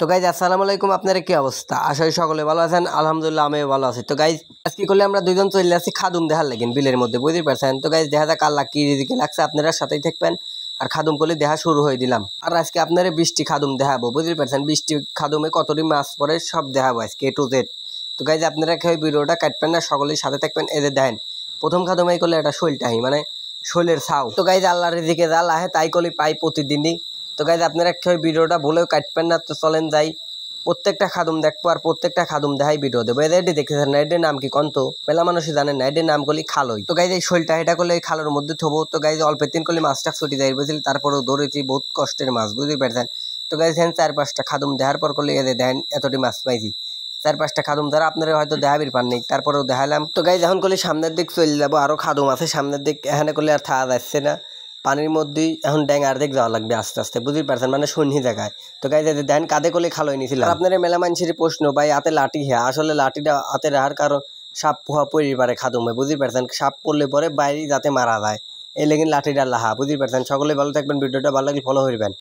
তো গাইজ আসসালামু আলাইকুম, আপনার কি অবস্থা? আশা করি সকলে ভালো আছেন। আলহামদুলিল্লাহ আমিও ভালো আছি। তো গাইজ আজকে করলে আমরা দুইজন চলে আসছি খাদুম দেখার লাগেন বিলের মধ্যে, বুঝতে পারছেন? তো গাইজ দেখা যাক আল্লাহ কি রিজিকে লাগছে, আপনারা সাথেই থাকবেন। আর খাদুম করলে দেখা শুরু হয়ে দিলাম। আর আজকে আপনারা বৃষ্টি খাদুম দেখাবো, বুঝতে পারছেন? বৃষ্টি খাদুমে কতটি মাছ পড়ে সব দেখাবো আজকে A to Z। তো গাইজ আপনারা কেউ ভিডিওটা কাটবেন না, সকলেই সাথে থাকবেন। এই যে দেখেন প্রথম খাদুমাই করলে একটা শৈলটাহি মানে শৈলের ছাও। তো গাইজ আল্লাহ রিজিকে যা লাহে তাই করলে পাই প্রতিদিনই। তো গাইজ আপনারা কেউ ভিডিওটা বলেও কাটবেন না। তো চলেন যাই, প্রত্যেকটা খাদুম দেখবো আর প্রত্যেকটা খাদুম দেখাই ভিডিও দেবো। এটি দেখতেছেন না, এটির নাম কি কন্ত? মেলা মানুষই জানেন না, এটির নাম করলি খালই। তো গাইজ এই শৈলটা এটা করলে এই খালের মধ্যে থবো। তো গাইজ অল্প দিন করলে মাছটা ছুটি যায় বুঝলি, তারপরেও ধরেছি বহুত কষ্টের মাছ, বুঝতে পারছেন? তো গাইজ হ্যাঁ 4-5টা খাদুম দেখার পর করলে এদের দেখেন এতটি মাছ পাইছি। 4-5টা খাদুম ধরা আপনারা হয়তো দেখাবির পান নেই, তারপরেও দেখালাম। তো গাইজ এখন করলে সামনের দিক চলে যাবো, আরো খাদুম আছে সামনের দিক, এখানে করলে আর থাকা যাচ্ছে না। পানির মধ্যেই এখন ড্যাঙ্গার দিক যাওয়া লাগবে আস্তে আস্তে, বুঝতে পারছেন? মানে শূন্য জায়গায়। তো গাইজ দেন কাঁধে করলে খালোই নিয়েছিলাম। আপনার মেলা মানুষের প্রশ্ন, ভাই হাতে লাঠি হ্যাঁ, আসলে লাঠিটা হাতে রাখার কারণ সাপ পোহা পড়ি পারে খাদুমে, বুঝতে পারছেন? সাপ পড়লে পরে বাইরে যাতে মারা যায়, এই লেগিন লাঠিটা লাহা, বুঝতে পারছেন? সকলে ভালো থাকবেন, ভিডিওটা ভালো লাগলে ফলো করবেন।